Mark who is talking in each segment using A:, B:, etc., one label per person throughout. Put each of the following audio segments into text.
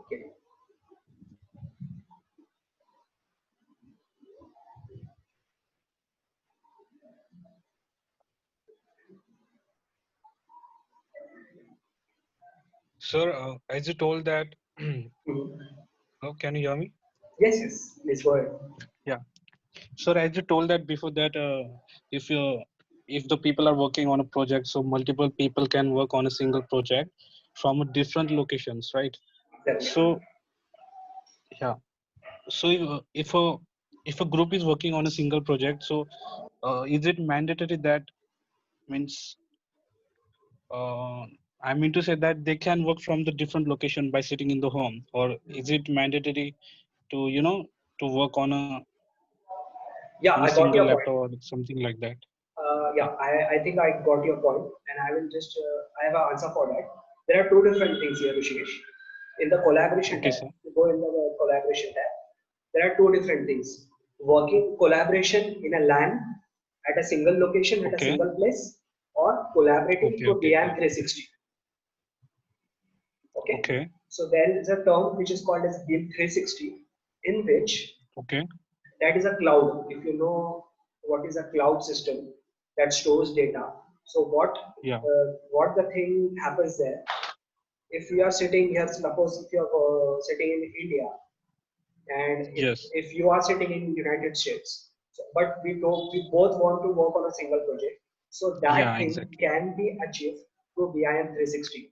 A: Okay.
B: Sir, as you told that,
A: Mhm.
B: oh, can you hear me?
A: Yes, yes. Please go ahead.
B: Yeah. Sir, as you told that before that, if you if the people are working on a project, so multiple people can work on a single project from a different locations, right?
A: Correct.
B: So yeah. So if a group is working on a single project, so is it mandatory that means I mean to say that they can work from the different location by sitting in the home, or is it mandatory to to work
A: Yeah,
B: on a
A: I got
B: single
A: your point.
B: laptop or something like that? Yeah.
A: Yeah, I think I got your point, and I will just I have an answer for that. There are two different things here, Rishikesh. In the collaboration
B: Okay,
A: tab,
B: sir.
A: you go in the collaboration tab. There are two different things: working collaboration in a LAN at a single location at a
B: Okay.
A: single place, or collaborating
B: Okay.
A: through
B: Okay.
A: BIM
B: Okay.
A: 360. Okay,
B: Okay.
A: so there is a term which is called as BIM 360, in which
B: Okay.
A: that is a cloud. If you know what is a cloud system that stores data, so
B: Yeah.
A: what the thing happens there, if we are sitting here, suppose if you are sitting in India, and
B: Yes.
A: if you are sitting in United States, so, but we both want to work on a single project, so that
B: Yeah.
A: thing
B: Exactly.
A: can be achieved through BIM 360,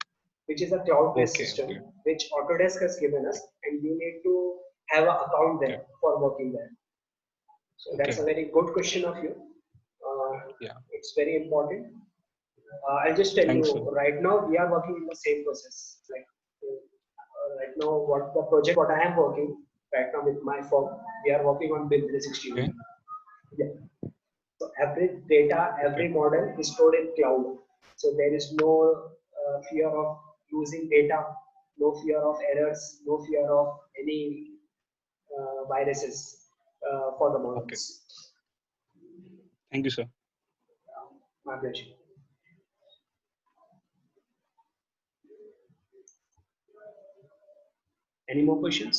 A: which is a cloud-based
B: Okay.
A: system
B: Okay.
A: which Autodesk has given us, and you need to have an account
B: Okay.
A: there for working there. So that's
B: Okay.
A: a very good question of you.
B: Yeah.
A: It's very important. I'll just tell
B: Thanks,
A: you,
B: sir.
A: right now we are working in the same process. Like right now, what the project what I am working right now with my firm, we are working on BIM 360
B: Okay.
A: only. Yeah. So every data,
B: Okay.
A: every model is stored in cloud. So there is no fear of losing data, no fear of errors, no fear of any viruses for the
B: Okay.
A: models.
B: Thank you, sir.
A: My pleasure. Any more questions?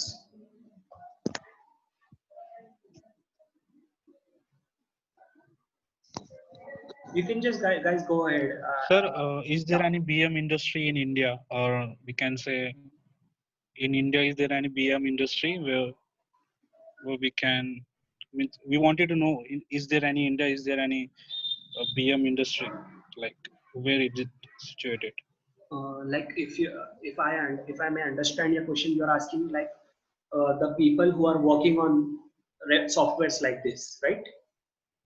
A: You can just guys go ahead.
B: Sir, is there
A: Yeah.
B: any BM industry in India, or we can say in India, is there any BM industry where we can? Means we wanted to know: is there any India? Is there any BM industry? Like where is it situated?
A: Like if I may understand your question, you're asking like the people who are working on softwares like this, right?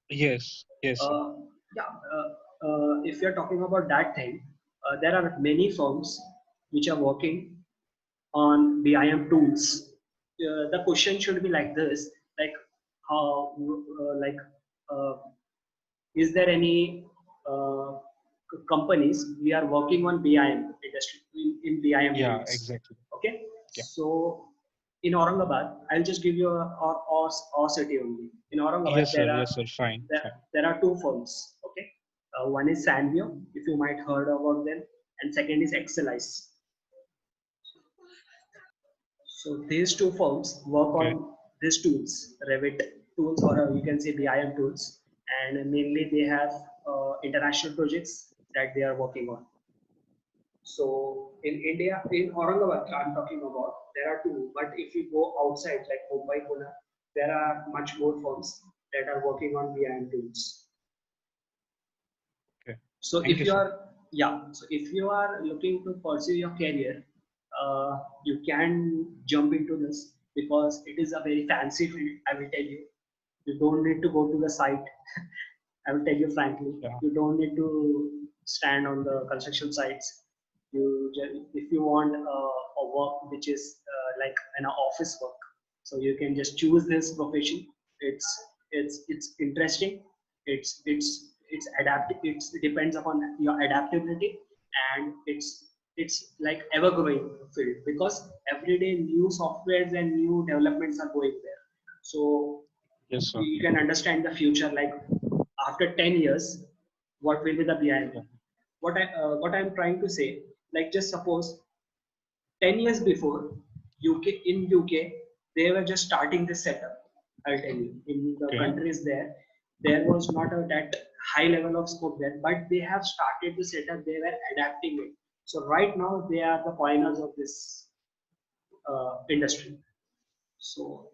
B: Yes. Yes, sir.
A: Uh, yeah. If you're talking about that thing, there are many firms which are working on BIM tools. The question should be like this: like how uh, is there any companies we are working on BIM industry in BIM
B: Yeah.
A: tools?
B: Exactly.
A: Okay,
B: Yeah.
A: so in Aurangabad, I'll just give you our city only. In Aurangabad,
B: Yes, sir. Yes, sir. Fine.
A: there,
B: Fine.
A: there are two firms. Okay, one is Sanvio, if you might heard about them, and second is Excelize. So these two firms work
B: Okay.
A: on these tools, Revit tools, or you can say BIM tools, and mainly they have international projects that they are working on. So in India, in Aurangabad, I'm talking about, there are two, but if you go outside like Mumbai, Pune, there are much more firms that are working on BIM tools.
B: Okay.
A: So
B: Thank
A: if
B: you,
A: you
B: sir.
A: are, yeah, so if you are looking to pursue your career, you can jump into this because it is a very fancy field. I will tell you. You don't need to go to the site. I will tell you frankly,
B: Yeah.
A: you don't need to stand on the construction sites. If you want a work which is like an office work, so you can just choose this profession. It's interesting. It's adapt. It depends upon your adaptability, and it's like ever growing field because every day new softwares and new developments are going there. So
B: Yes, sir.
A: you can understand the future, like after 10 years what will be the BIM.
B: Yeah.
A: What I'm trying to say, like just suppose 10 years before, UK, they were just starting this setup. I'll tell you, in the
B: Okay.
A: countries there, there was not that high level of scope there, but they have started the setup. They were adapting it. So right now they are the pioneers of this industry. So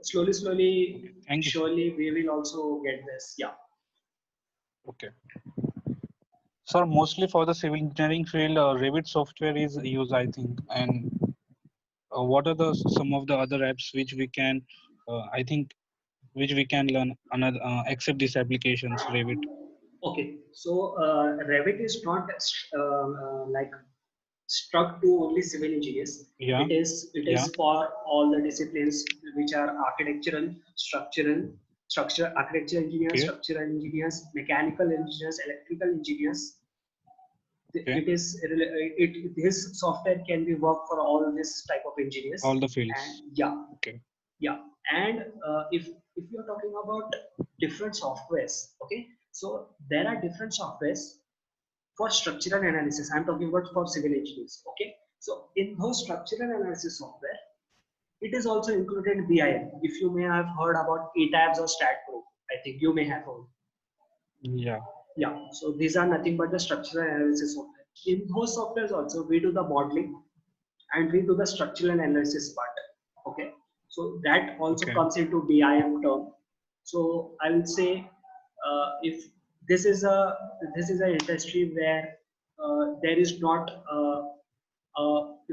A: slowly,
B: Okay. Thank you, sir.
A: surely we will also get this. Yeah.
B: Okay. Sir, mostly for the civil engineering field, Revit software is used, I think. And what are the some of the other apps which we can, I think, which we can learn another except these applications, Revit?
A: Okay. So Revit is not like struck to only civil engineers.
B: Yeah.
A: It
B: Yeah.
A: is for all the disciplines which are architectural, architecture engineers,
B: Okay.
A: structural engineers, mechanical engineers, electrical engineers.
B: Okay.
A: It is this software can be work for all this type of
B: All
A: engineers.
B: the
A: And
B: fields.
A: yeah,
B: Okay.
A: yeah. And if you're talking about different softwares, okay, so there are different softwares for structural analysis. I'm talking about for civil engineers. Okay, so in those structural analysis software, it is also included BIM. If you may have heard about ETABS or StatPro, I think you may have heard.
B: Yeah.
A: Yeah, so these are nothing but the structural analysis software. In those softwares also, we do the modeling and we do the structural analysis part. Okay, so that also
B: Okay.
A: comes into BIM term. So I would say if this is a this is an industry where there is not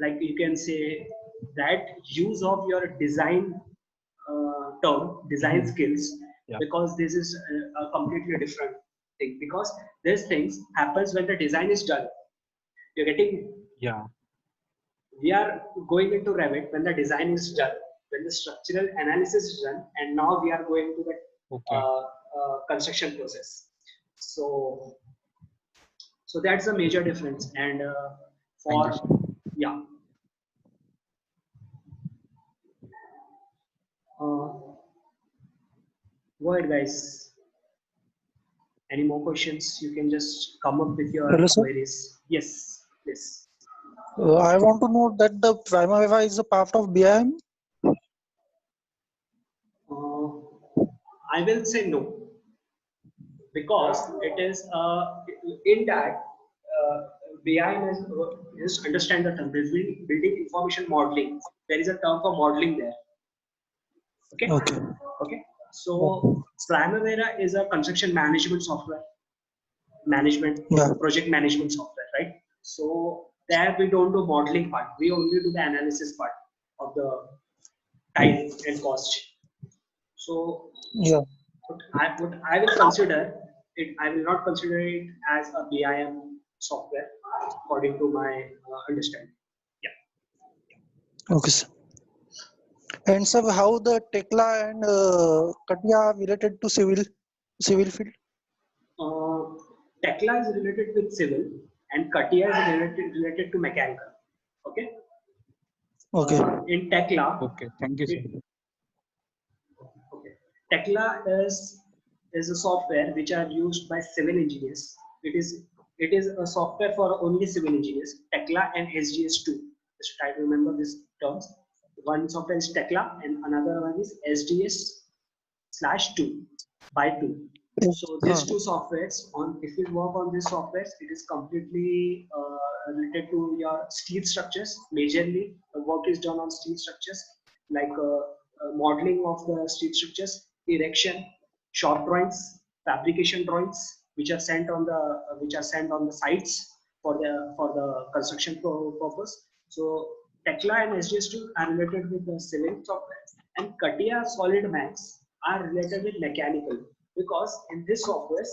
A: like you can say that use of your design design
B: Mhm.
A: skills,
B: Yeah.
A: because this is a completely different thing, because these things happens when the design is done. You're getting,
B: Yeah.
A: we are going into Revit when the design is done, when the structural analysis is done, and now we are going to the
B: Okay.
A: construction process. So, so that's the major difference. And
B: Thank you,
A: for
B: sir.
A: yeah, uh, go ahead, guys. Any more questions? You can just come up with
C: Hello,
A: your
C: sir.
A: queries. Yes, yes.
C: I want to know that the Primavera is a part of BIM.
A: Uh, I will say no, because it is in that BIM is understand the term building information modeling. There is a term for modeling there. Okay,
C: Okay.
A: okay. So Primavera is a construction management software, management
C: Yeah.
A: project management software, right? So there we don't do modeling part. We only do the analysis part of the time and cost. So
C: Yeah.
A: what I will consider it, I will not consider it as a BIM software according to my understanding. Yeah.
C: Okay, sir. And sir, how the Tekla and Katia are related to civil field?
A: Uh, Tekla is related with civil and Katia is related to mechanical. Okay.
C: Okay.
A: In Tekla,
B: Okay. Thank you, sir.
A: okay. Tekla is a software which are used by civil engineers. It is a software for only civil engineers. Tekla and SGS2. Just try to remember these terms. One software is Tekla and another one is SDS/2 by 2.
C: Yes.
A: So these two softwares, on if you work on these softwares, it is completely related to your steel structures. Majorly, the work is done on steel structures, like modeling of the steel structures, erection, shop drawings, fabrication drawings, which are sent on the sites for the construction purpose. So Tekla and SGS2 are related with the civil software, and Katia Solid Max are related with mechanical, because in this software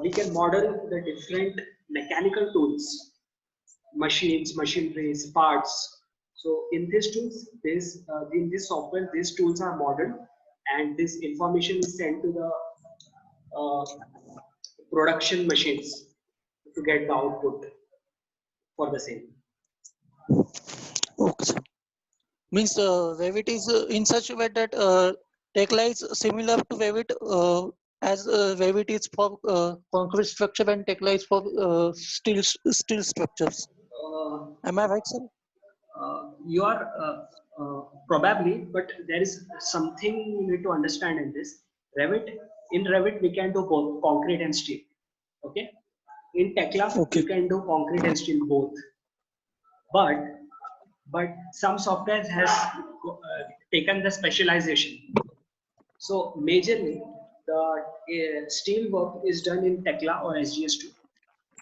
A: we can model the different mechanical tools, machines, machineries, parts. So in these tools, in this software, these tools are modeled, and this information is sent to the uh, production machines to get the output for the same.
C: Okay, sir. Means Revit is in such a way that Tekla is similar to Revit as Revit is for concrete structure and Tekla is for steel structures.
A: Uh,
C: Am I right, sir?
A: you are probably, but there is something you need to understand in this. Revit, in Revit, we can do both concrete and steel. Okay. In Tekla,
C: Okay.
A: you can do concrete and steel both. But some software has taken the specialization. So majorly, the steel work is done in Tekla or SGS2,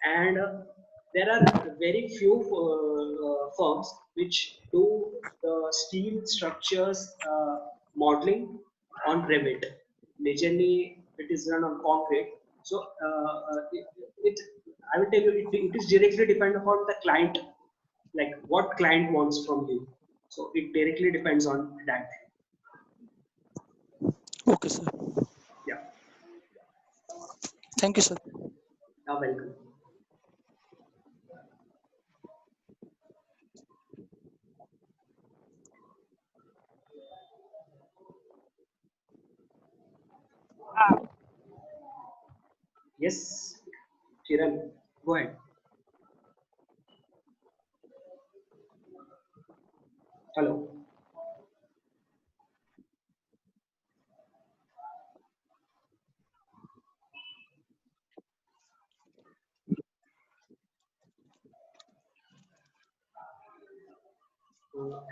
A: and there are very few firms which do the steel structures modeling on Revit. Majorly, it is done on concrete. So I will tell you, it is directly dependent upon the client, like what client wants from you. So it directly depends on that.
C: Okay, sir.
A: Yeah,
C: Thank you, sir.
A: you're welcome. Yes, Kiran, go ahead. Hello.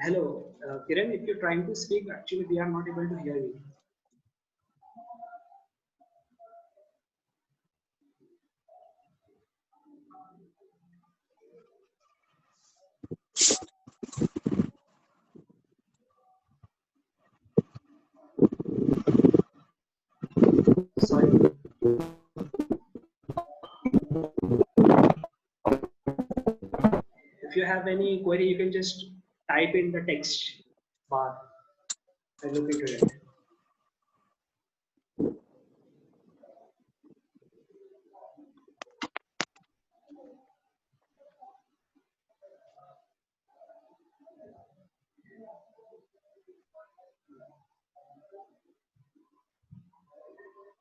A: Hello, Kiran, if you're trying to speak, actually we are not able to hear you. Sorry. If you have any query, you can just type in the text bar and look into it.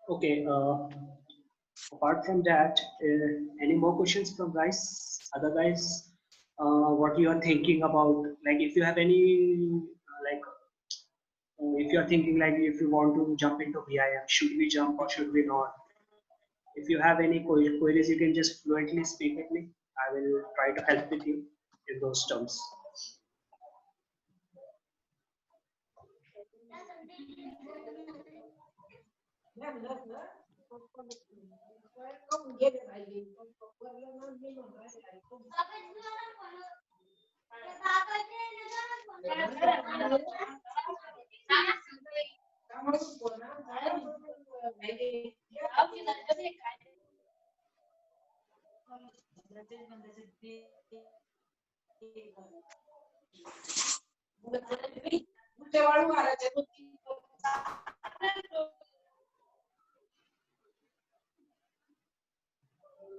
A: Okay. Apart from that, any more questions from guys? Other guys, what you are thinking about? Like, if you have any, like, if you are thinking like if you want to jump into VIM, should we jump or should we not? If you have any queries, you can just fluently speak with me. I will try to help with you in those terms.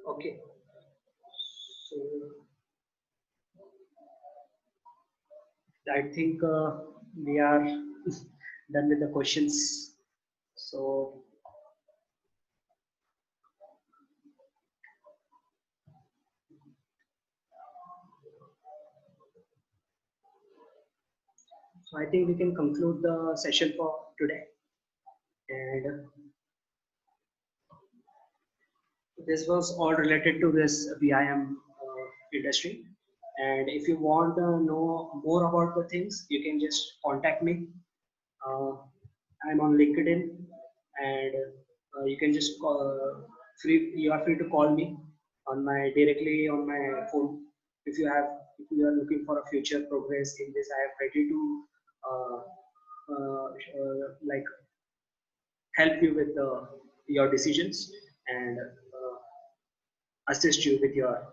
A: Okay. So I think we are done with the questions. So I think we can conclude the session for today. And this was all related to this VIM industry. And if you want to know more about the things, you can just contact me. Uh, I'm on LinkedIn, and you can just call, you are free to call me on my directly on my phone. If you are looking for a future progress in this, I am ready to uh, like help you with your decisions and assist you with your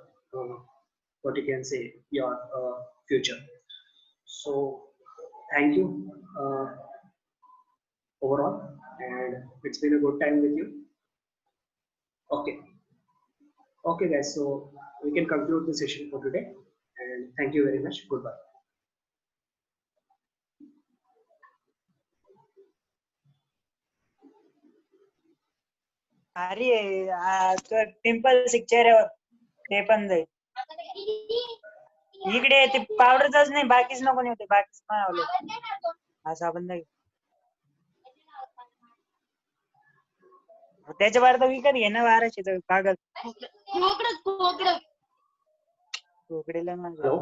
A: what you can say your future. So thank you overall, and it's been a good time with you. Okay, okay guys, so we can conclude the session for today, and thank you very much. Goodbye.
D: अरे तो pimple सिक्चर ते पण जाईल इकडे ते पावडरच नाही, बाकीच नको नाही होते, बाकीच बनवले हा साबण नाही. त्याच्या बाहेर तर विकत घे ना 1200 कागद. खोकडेला मग
A: Hello.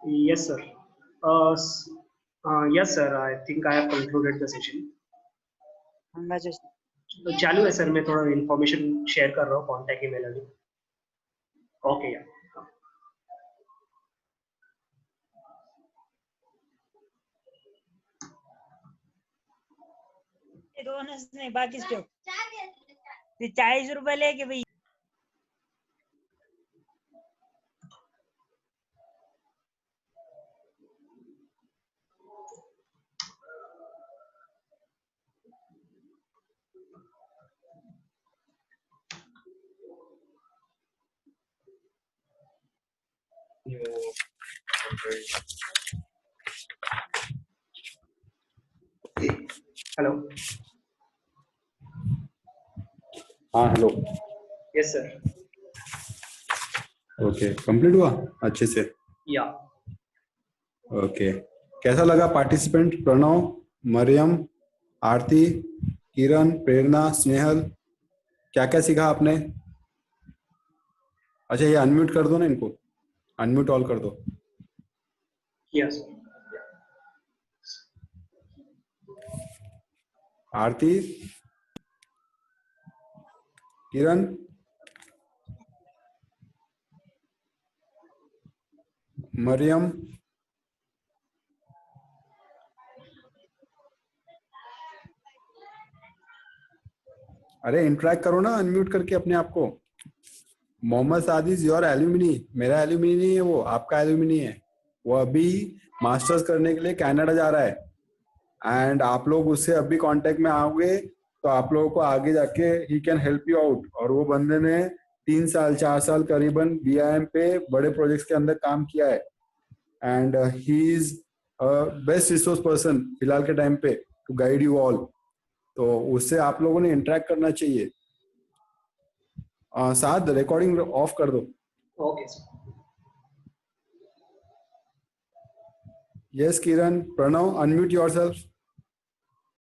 A: Yes, sir. Yes, sir. I think I have concluded the session.
D: अंगाचे
A: तो चालू है सर, मैं थोड़ा इन्फॉर्मेशन शेयर कर रहा हूँ कॉन्टैक्ट ईमेल आईडी. ओके या.
D: दोनच नाही, बाकीच ठेव. ते 40 रुपयाला आहे की भाई.
A: हेलो.
E: हाँ hello.
A: Yes sir.
E: Okay, complete हुआ अच्छे से.
A: या.
E: ओके, कैसा लगा पार्टिसिपेंट? प्रणव, मरियम, आरती, किरण, प्रेरणा, स्नेहल, क्या क्या सीखा आपने? अच्छा, ये अनम्यूट कर दो ना इनको, अनम्यूट ऑल कर दो.
A: यस.
E: आरती, किरण, मरियम, अरे इंटरेक्ट करो ना अनम्यूट करके अपने आप को. मोहम्मद सादिस योर एल्यूमिनी, मेरा एल्यूमिनी नहीं है वो, आपका एल्यूमिनी है. वो अभी मास्टर्स करने के लिए कनाडा जा रहा है एंड आप लोग उससे अभी कांटेक्ट में आओगे तो आप लोगों को आगे जाके he can help you out. और वो बंदे ने 3 साल 4 साल करीबन BIM पे बड़े प्रोजेक्ट्स के अंदर काम किया है and he is best resource person फिलहाल के टाइम पे टू गाइड यू ऑल. तो उससे आप लोगों ने इंटरेक्ट करना चाहिए. साथ रिकॉर्डिंग ऑफ कर दो.
A: Okay sir.
E: यस किरण, प्रणव, अनम्यूट योरसेल्फ.